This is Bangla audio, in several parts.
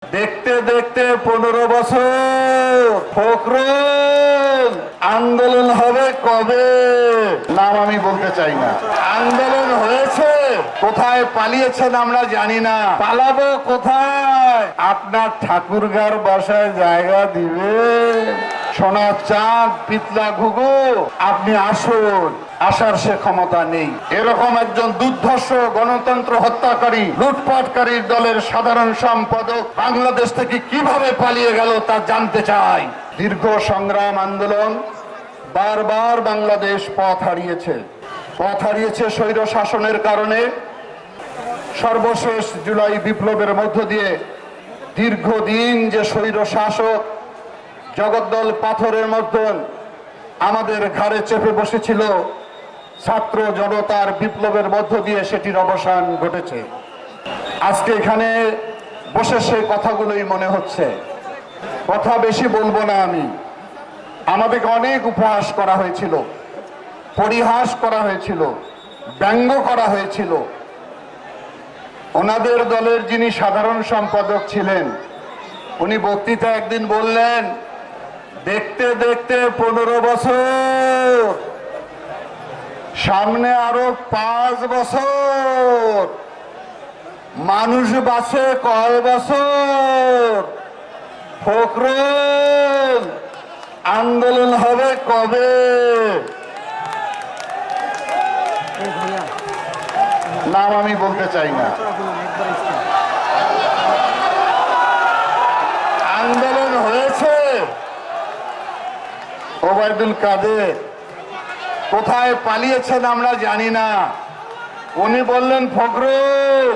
দেখতে দেখতে 15 বছর ফখরুল আন্দোলন হবে কবে? নাম আমি বলতে চাই না। আন্দোলন হয়েছে, কোথায় পালিয়েছেন আমরা জানি না। পালাবো কোথায়? আপনার ঠাকুরগার বাসায় জায়গা দিবে? সোনা চাঁদ পিতলা ঘুঘু আপনি আসুন, আসার সে ক্ষমতা নেই। এরকম একজন দুর্ধর্ষ গণতন্ত্র হত্যাকারী লুটপাটকারীর দলের সাধারণ সম্পাদক বাংলাদেশ থেকে কিভাবে পালিয়ে গেল তা জানতে চাই। দীর্ঘ সংগ্রাম আন্দোলন, বারবার বাংলাদেশ পথ হারিয়েছে স্বৈর শাসনের কারণে। সর্বশেষ জুলাই বিপ্লবের মধ্য দিয়ে দীর্ঘদিন যে স্বৈর শাসক জগদ্দল পাথরের মতন আমাদের ঘাড়ে চেপে বসেছিল, ছাত্র জনতার বিপ্লবের মধ্য দিয়ে সেটির অবসান ঘটেছে। আজকে এখানে বসে সে কথাগুলোই মনে হচ্ছে। কথা বেশি বলবো না আমি। আমাদেরকে অনেক উপহাস করা হয়েছিল, পরিহাস করা হয়েছিল, ব্যঙ্গ করা হয়েছিল। ওনাদের দলের যিনি সাধারণ সম্পাদক ছিলেন, উনি বক্তৃতা একদিন বললেন, দেখতে দেখতে 15 বছর, সামনে আরো 5 বছর, মানুষ বাঁচে কয় বছর? ফখরুল আন্দোলন হবে কবে? নাম আমি বলতে চাই না। আন্দোলন হয়েছে। ওবায়দুল কাদের কোথায় পালিয়েছেন আমরা জানি না। উনি বললেন, ফখরুল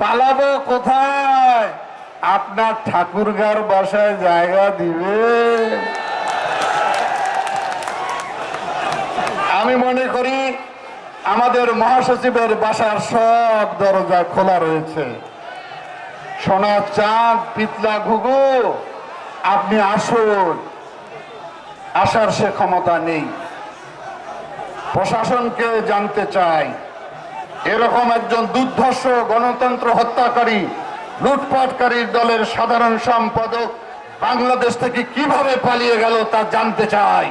পালাবো কোথায়? আপনার ঠাকুরগার বাসায় জায়গা দিবে? আমি মনে করি আমাদের মহাসচিবের বাসার সব দরজা খোলা রয়েছে। সোনা চাঁদ পিতলা ঘুঘু আপনি আসুন, আসার সে ক্ষমতা নেই। প্রশাসনকে জানতে চাই, এরকম একজন দুর্ধর্ষ গণতন্ত্র হত্যাকারী লুটপাটকারীর দলের সাধারণ সম্পাদক বাংলাদেশ থেকে কিভাবে পালিয়ে গেল তা জানতে চাই।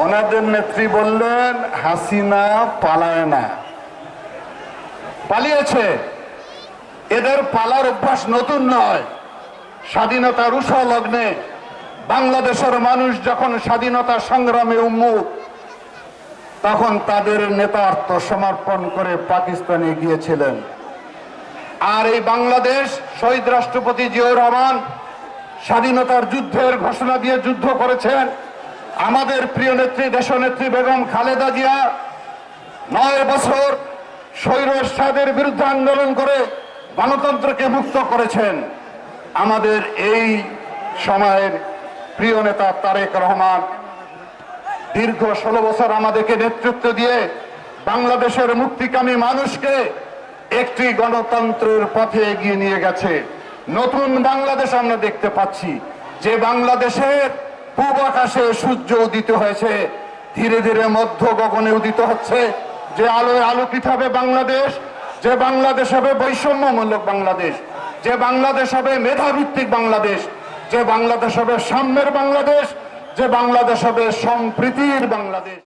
ওনাদের নেত্রী বললেন, হাসিনা পালায় না। পালিয়েছে। এদের পালার অভ্যাস নতুন নয়। স্বাধীনতার উষা-লগ্নে বাংলাদেশের মানুষ যখন স্বাধীনতা সংগ্রামে উন্মুখ, তখন তাদের নেতা আত্মসমর্পণ করে পাকিস্তানে গিয়েছিলেন। আর এই বাংলাদেশ শহীদ রাষ্ট্রপতি জিয়াউর রহমান স্বাধীনতার যুদ্ধের ঘোষণা দিয়ে যুদ্ধ করেছেন। আমাদের প্রিয় নেত্রী দেশনেত্রী বেগম খালেদা জিয়া 9 বছর স্বৈর এরশাদের বিরুদ্ধে আন্দোলন করে গণতন্ত্রকে মুক্ত করেছেন। আমাদের এই সময়ের প্রিয় নেতা তারেক রহমান দীর্ঘ 16 বছর আমাদেরকে নেতৃত্ব দিয়ে বাংলাদেশের মুক্তিকামী মানুষকে একটি গণতন্ত্রের পথে এগিয়ে নিয়ে গেছে। নতুন বাংলাদেশ আমরা দেখতে পাচ্ছি, যে বাংলাদেশের পূব আকাশে সূর্য উদিত হয়েছে, ধীরে ধীরে মধ্য গগনে উদিত হচ্ছে। যে আলোয় আলোকিত হবে বাংলাদেশ, যে বাংলাদেশ হবে বৈষম্যমূলক বাংলাদেশ, যে বাংলাদেশ হবে মেধাভিত্তিক বাংলাদেশ, যে বাংলাদেশ হবে সাম্যের বাংলাদেশ, যে বাংলাদেশ হবে সম্প্রীতির বাংলাদেশ।